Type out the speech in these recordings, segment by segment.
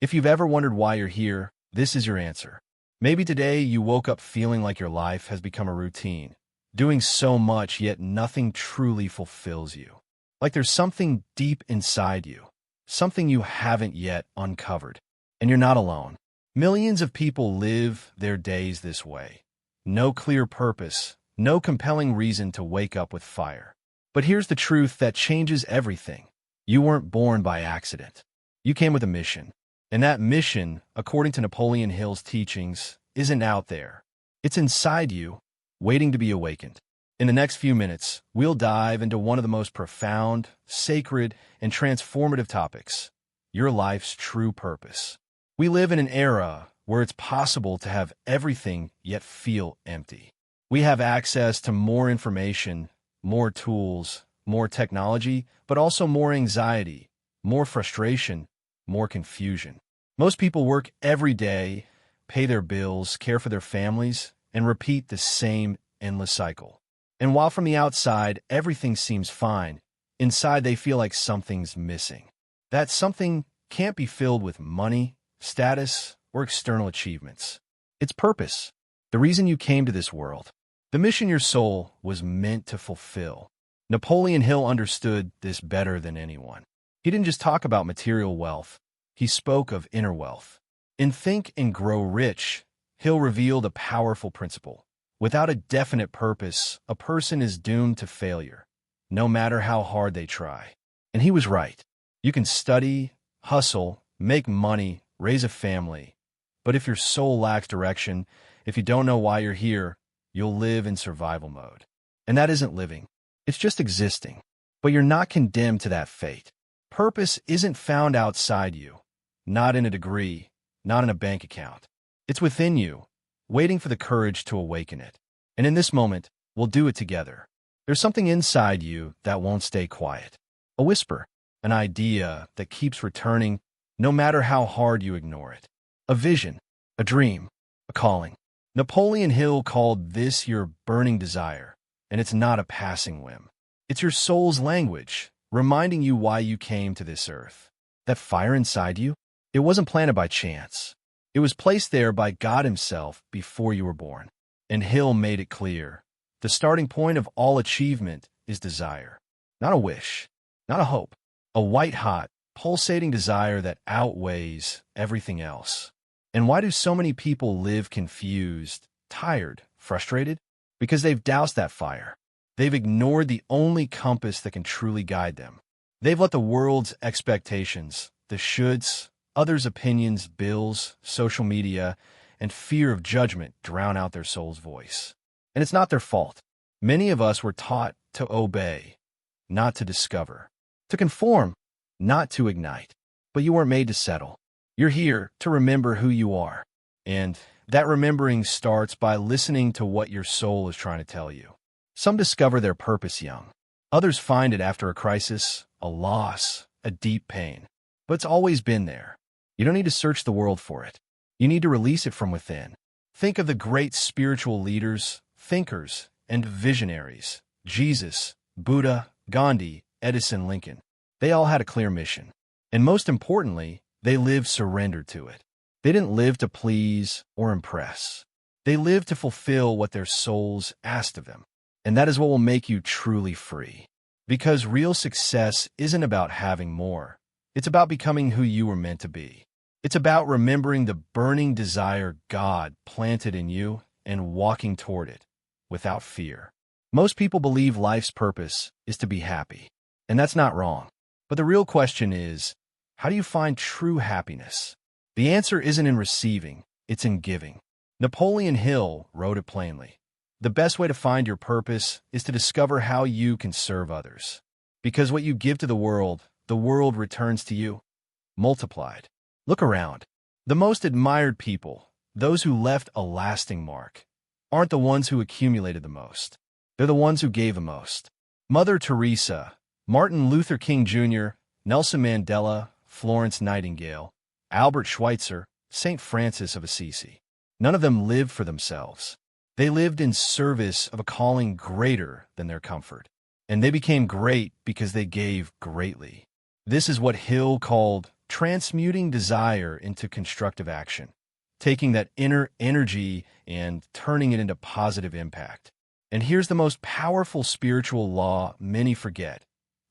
If you've ever wondered why you're here, this is your answer. Maybe today you woke up feeling like your life has become a routine, doing so much yet nothing truly fulfills you. Like there's something deep inside you, something you haven't yet uncovered. And you're not alone. Millions of people live their days this way. No clear purpose, no compelling reason to wake up with fire. But here's the truth that changes everything. You weren't born by accident. You came with a mission. And that mission, according to Napoleon Hill's teachings, isn't out there. It's inside you, waiting to be awakened. In the next few minutes, we'll dive into one of the most profound, sacred, and transformative topics: your life's true purpose. We live in an era where it's possible to have everything yet feel empty. We have access to more information, more tools, more technology, but also more anxiety, more frustration, more confusion. Most people work every day, pay their bills, care for their families, and repeat the same endless cycle. And while from the outside everything seems fine, inside they feel like something's missing. That something can't be filled with money, status, or external achievements. It's purpose, the reason you came to this world, the mission your soul was meant to fulfill. Napoleon Hill understood this better than anyone. He didn't just talk about material wealth, he spoke of inner wealth. In Think and Grow Rich, Hill revealed a powerful principle. Without a definite purpose, a person is doomed to failure, no matter how hard they try. And he was right. You can study, hustle, make money, raise a family, but if your soul lacks direction, if you don't know why you're here, you'll live in survival mode. And that isn't living. It's just existing. But you're not condemned to that fate. Purpose isn't found outside you, not in a degree, not in a bank account. It's within you, waiting for the courage to awaken it. And in this moment, we'll do it together. There's something inside you that won't stay quiet. A whisper, an idea that keeps returning no matter how hard you ignore it. A vision, a dream, a calling. Napoleon Hill called this your burning desire, and it's not a passing whim. It's your soul's language, reminding you why you came to this earth. That fire inside you, it wasn't planted by chance. It was placed there by God Himself before you were born. And Hill made it clear. The starting point of all achievement is desire. Not a wish, not a hope. A white-hot, pulsating desire that outweighs everything else. And why do so many people live confused, tired, frustrated? Because they've doused that fire. They've ignored the only compass that can truly guide them. They've let the world's expectations, the shoulds, others' opinions, bills, social media, and fear of judgment drown out their soul's voice. And it's not their fault. Many of us were taught to obey, not to discover, to conform, not to ignite. But you weren't made to settle. You're here to remember who you are. And that remembering starts by listening to what your soul is trying to tell you. Some discover their purpose young. Others find it after a crisis, a loss, a deep pain. But it's always been there. You don't need to search the world for it. You need to release it from within. Think of the great spiritual leaders, thinkers, and visionaries. Jesus, Buddha, Gandhi, Edison, Lincoln. They all had a clear mission. And most importantly, they lived surrendered to it. They didn't live to please or impress. They lived to fulfill what their souls asked of them. And that is what will make you truly free. Because real success isn't about having more. It's about becoming who you were meant to be. It's about remembering the burning desire God planted in you and walking toward it without fear. Most people believe life's purpose is to be happy. And that's not wrong. But the real question is, how do you find true happiness? The answer isn't in receiving, it's in giving. Napoleon Hill wrote it plainly. The best way to find your purpose is to discover how you can serve others. Because what you give to the world returns to you, multiplied. Look around. The most admired people, those who left a lasting mark, aren't the ones who accumulated the most. They're the ones who gave the most. Mother Teresa, Martin Luther King Jr., Nelson Mandela, Florence Nightingale, Albert Schweitzer, St. Francis of Assisi. None of them lived for themselves. They lived in service of a calling greater than their comfort. And they became great because they gave greatly. This is what Hill called transmuting desire into constructive action, taking that inner energy and turning it into positive impact. And here's the most powerful spiritual law many forget.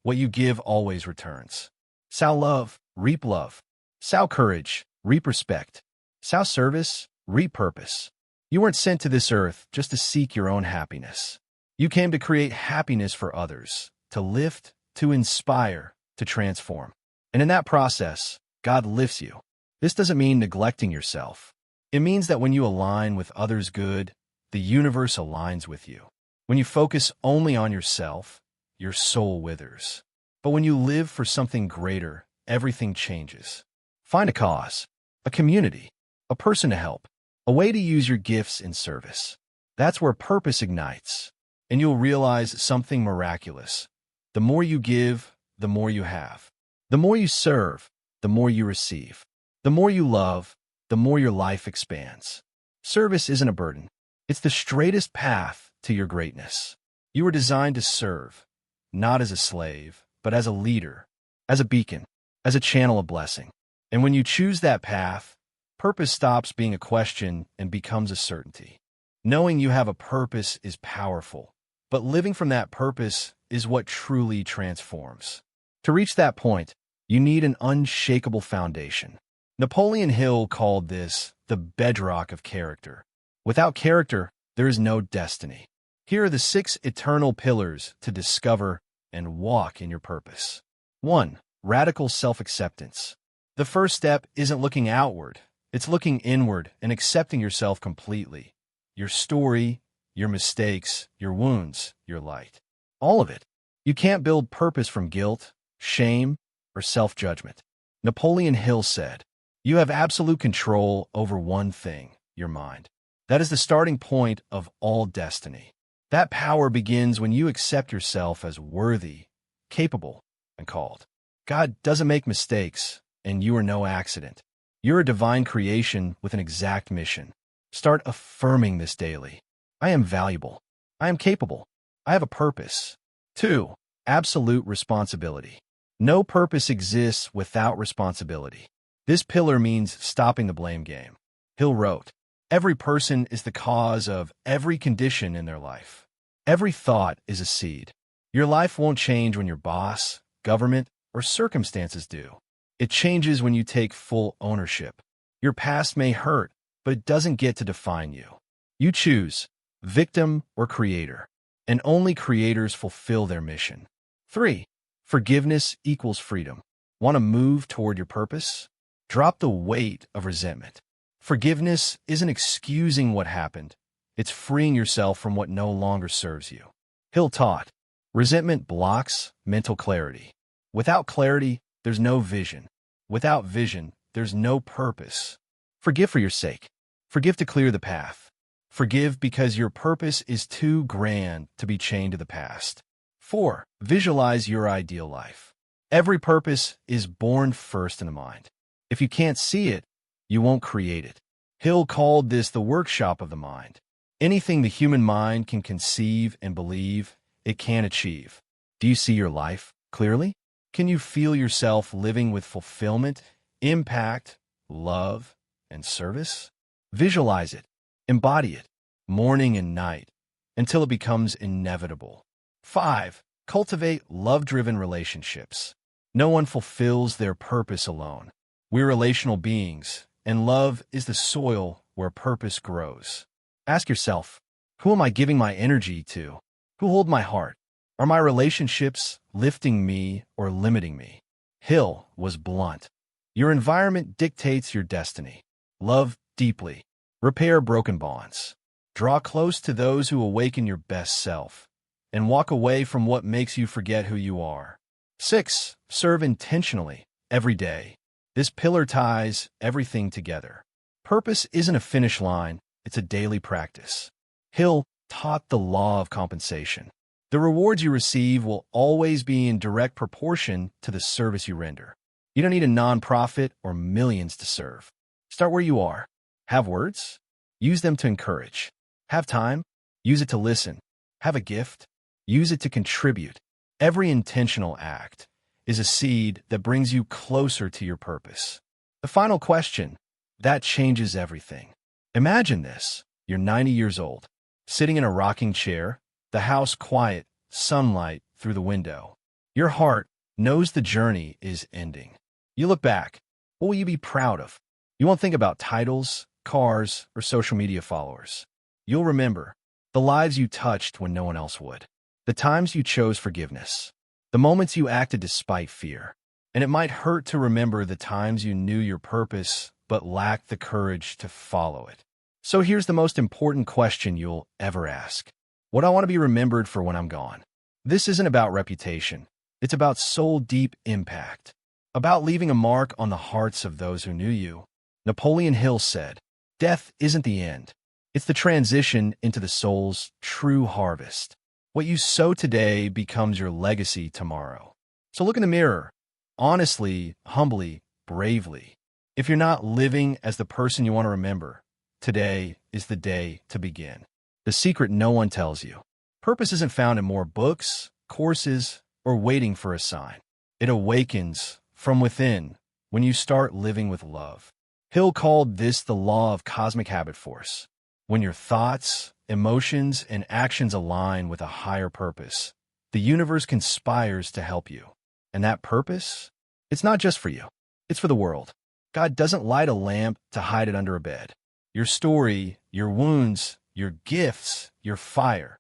What you give always returns. Sow love, reap love. Sow courage, reap respect. Sow service, reap purpose. You weren't sent to this earth just to seek your own happiness. You came to create happiness for others, to lift, to inspire, to transform. And in that process, God lifts you. This doesn't mean neglecting yourself. It means that when you align with others' good, the universe aligns with you. When you focus only on yourself, your soul withers. But when you live for something greater, everything changes. Find a cause, a community, a person to help, a way to use your gifts in service. That's where purpose ignites, and you'll realize something miraculous. The more you give, the more you have. The more you serve, the more you receive. The more you love, the more your life expands. Service isn't a burden. It's the straightest path to your greatness. You were designed to serve, not as a slave, but as a leader, as a beacon, as a channel of blessing. And when you choose that path, purpose stops being a question and becomes a certainty. Knowing you have a purpose is powerful, but living from that purpose is what truly transforms. To reach that point, you need an unshakable foundation. Napoleon Hill called this the bedrock of character. Without character, there is no destiny. Here are the 6 eternal pillars to discover and walk in your purpose. 1. Radical self-acceptance. The first step isn't looking outward. It's looking inward and accepting yourself completely. Your story, your mistakes, your wounds, your light. All of it. You can't build purpose from guilt, shame, or self-judgment. Napoleon Hill said, "You have absolute control over one thing, your mind. That is the starting point of all destiny." That power begins when you accept yourself as worthy, capable, and called. God doesn't make mistakes, and you are no accident. You're a divine creation with an exact mission. Start affirming this daily. I am valuable. I am capable. I have a purpose. 2. Absolute responsibility. No purpose exists without responsibility. This pillar means stopping the blame game. Hill wrote, "Every person is the cause of every condition in their life. Every thought is a seed. Your life won't change when your boss, government, or circumstances do. It changes when you take full ownership. Your past may hurt, but it doesn't get to define you. You choose, victim or creator, and only creators fulfill their mission." 3. Forgiveness equals freedom. Want to move toward your purpose? Drop the weight of resentment. Forgiveness isn't excusing what happened. It's freeing yourself from what no longer serves you. Hill taught, resentment blocks mental clarity. Without clarity, there's no vision. Without vision, there's no purpose. Forgive for your sake. Forgive to clear the path. Forgive because your purpose is too grand to be chained to the past. 4. Visualize your ideal life. Every purpose is born first in the mind. If you can't see it, you won't create it. Hill called this the workshop of the mind. Anything the human mind can conceive and believe, it can achieve. Do you see your life clearly? Can you feel yourself living with fulfillment, impact, love, and service? Visualize it. Embody it, morning and night, until it becomes inevitable. 5. Cultivate love-driven relationships. No one fulfills their purpose alone. We're relational beings, and love is the soil where purpose grows. Ask yourself, who am I giving my energy to? Who hold my heart? Are my relationships lifting me or limiting me? Hill was blunt. Your environment dictates your destiny. Love deeply. Repair broken bonds. Draw close to those who awaken your best self, and walk away from what makes you forget who you are. 6. Serve intentionally, every day. This pillar ties everything together. Purpose isn't a finish line, it's a daily practice. Hill taught the law of compensation. The rewards you receive will always be in direct proportion to the service you render. You don't need a nonprofit or millions to serve. Start where you are. Have words? Use them to encourage. Have time? Use it to listen. Have a gift? Use it to contribute. Every intentional act, is a seed that brings you closer to your purpose. The final question, that changes everything. Imagine this. You're 90 years old, sitting in a rocking chair, the house quiet, sunlight through the window. Your heart knows the journey is ending. You look back. What will you be proud of? You won't think about titles, cars, or social media followers. You'll remember the lives you touched when no one else would, the times you chose forgiveness, the moments you acted despite fear. And it might hurt to remember the times you knew your purpose but lacked the courage to follow it. So here's the most important question you'll ever ask. What I want to be remembered for when I'm gone. This isn't about reputation. It's about soul-deep impact, about leaving a mark on the hearts of those who knew you. Napoleon Hill said, "Death isn't the end. It's the transition into the soul's true harvest. What you sow today becomes your legacy tomorrow." So look in the mirror, honestly, humbly, bravely. If you're not living as the person you want to remember, today is the day to begin. The secret no one tells you. Purpose isn't found in more books, courses, or waiting for a sign. It awakens from within when you start living with love. Hill called this the law of cosmic habit force. When your thoughts, emotions, and actions align with a higher purpose, the universe conspires to help you. And that purpose? It's not just for you. It's for the world. God doesn't light a lamp to hide it under a bed. Your story, your wounds, your gifts, your fire,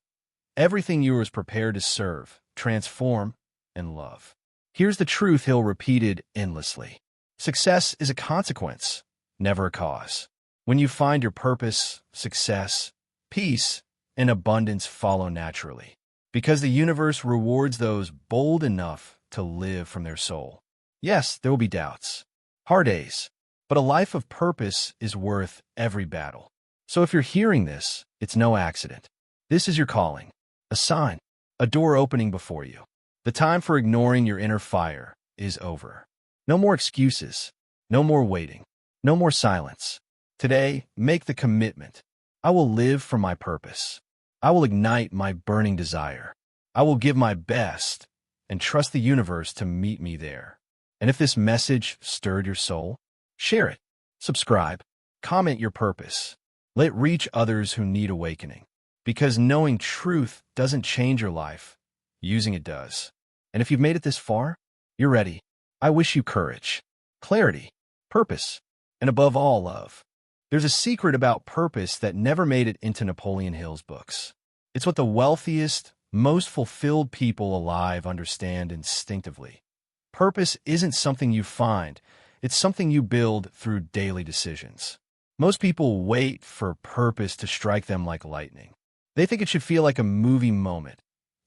everything you was prepared to serve, transform, and love. Here's the truth Hill repeated endlessly. Success is a consequence, never a cause. When you find your purpose, success, peace, and abundance follow naturally, because the universe rewards those bold enough to live from their soul. Yes, there will be doubts, hard days, but a life of purpose is worth every battle. So if you're hearing this, it's no accident. This is your calling, a sign, a door opening before you. The time for ignoring your inner fire is over. No more excuses, no more waiting, no more silence. Today, make the commitment. I will live for my purpose. I will ignite my burning desire. I will give my best and trust the universe to meet me there. And if this message stirred your soul, share it, subscribe, comment your purpose. Let it reach others who need awakening. Because knowing truth doesn't change your life, using it does. And if you've made it this far, you're ready. I wish you courage, clarity, purpose, and above all, love. There's a secret about purpose that never made it into Napoleon Hill's books. It's what the wealthiest, most fulfilled people alive understand instinctively. Purpose isn't something you find, it's something you build through daily decisions. Most people wait for purpose to strike them like lightning. They think it should feel like a movie moment,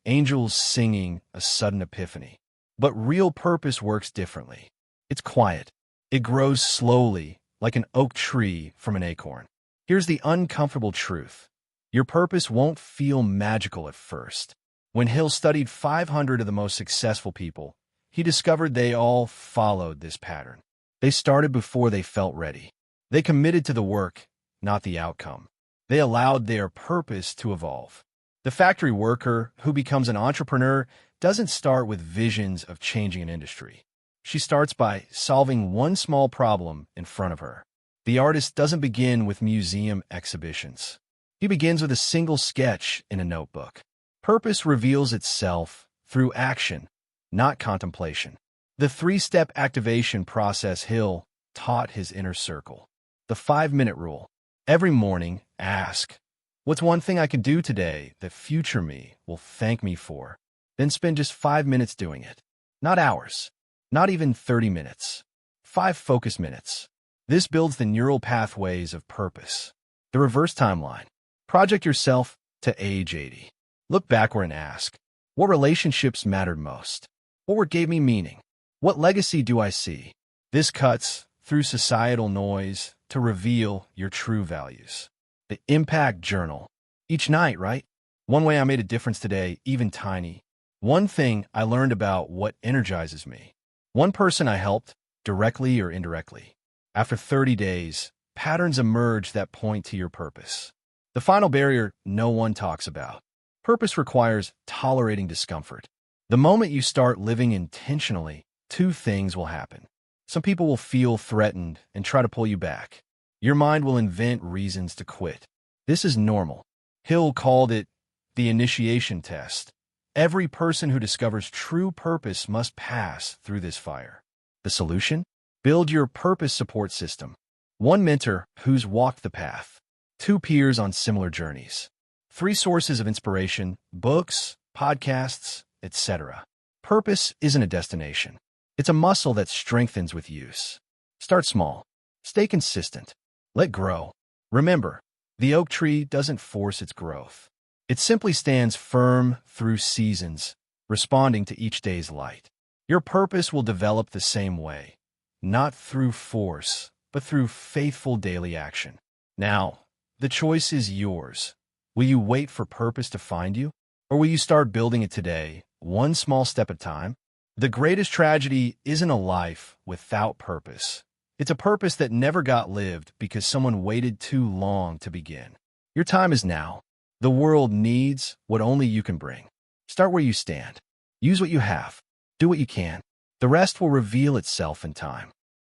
angels singing, a sudden epiphany. But real purpose works differently. It's quiet. It grows slowly, like an oak tree from an acorn. Here's the uncomfortable truth. Your purpose won't feel magical at first. When Hill studied 500 of the most successful people, he discovered they all followed this pattern. They started before they felt ready. They committed to the work, not the outcome. They allowed their purpose to evolve. The factory worker who becomes an entrepreneur doesn't start with visions of changing an industry. She starts by solving one small problem in front of her. The artist doesn't begin with museum exhibitions. He begins with a single sketch in a notebook. Purpose reveals itself through action, not contemplation. The 3-step activation process Hill taught his inner circle. The 5-minute rule. Every morning, ask, what's one thing I could do today that future me will thank me for? Then spend just 5 minutes doing it. Not hours. Not even 30 minutes. 5 focus minutes. This builds the neural pathways of purpose. The reverse timeline. Project yourself to age 80. Look backward and ask, what relationships mattered most? What work gave me meaning? What legacy do I see? This cuts through societal noise to reveal your true values. The impact journal. Each night, right? One way I made a difference today, even tiny. One thing I learned about what energizes me. One person I helped, directly or indirectly. After 30 days, patterns emerge that point to your purpose. The final barrier no one talks about. Purpose requires tolerating discomfort. The moment you start living intentionally, two things will happen. Some people will feel threatened and try to pull you back. Your mind will invent reasons to quit. This is normal. Hill called it the initiation test. Every person who discovers true purpose must pass through this fire. The solution? Build your purpose support system. One mentor who's walked the path. Two peers on similar journeys. Three sources of inspiration, books, podcasts, etc. Purpose isn't a destination. It's a muscle that strengthens with use. Start small. Stay consistent. Let grow. Remember, the oak tree doesn't force its growth. It simply stands firm through seasons, responding to each day's light. Your purpose will develop the same way, not through force, but through faithful daily action. Now, the choice is yours. Will you wait for purpose to find you? Or will you start building it today, one small step at a time? The greatest tragedy isn't a life without purpose. It's a purpose that never got lived because someone waited too long to begin. Your time is now. The world needs what only you can bring. Start where you stand. Use what you have. Do what you can. The rest will reveal itself in time.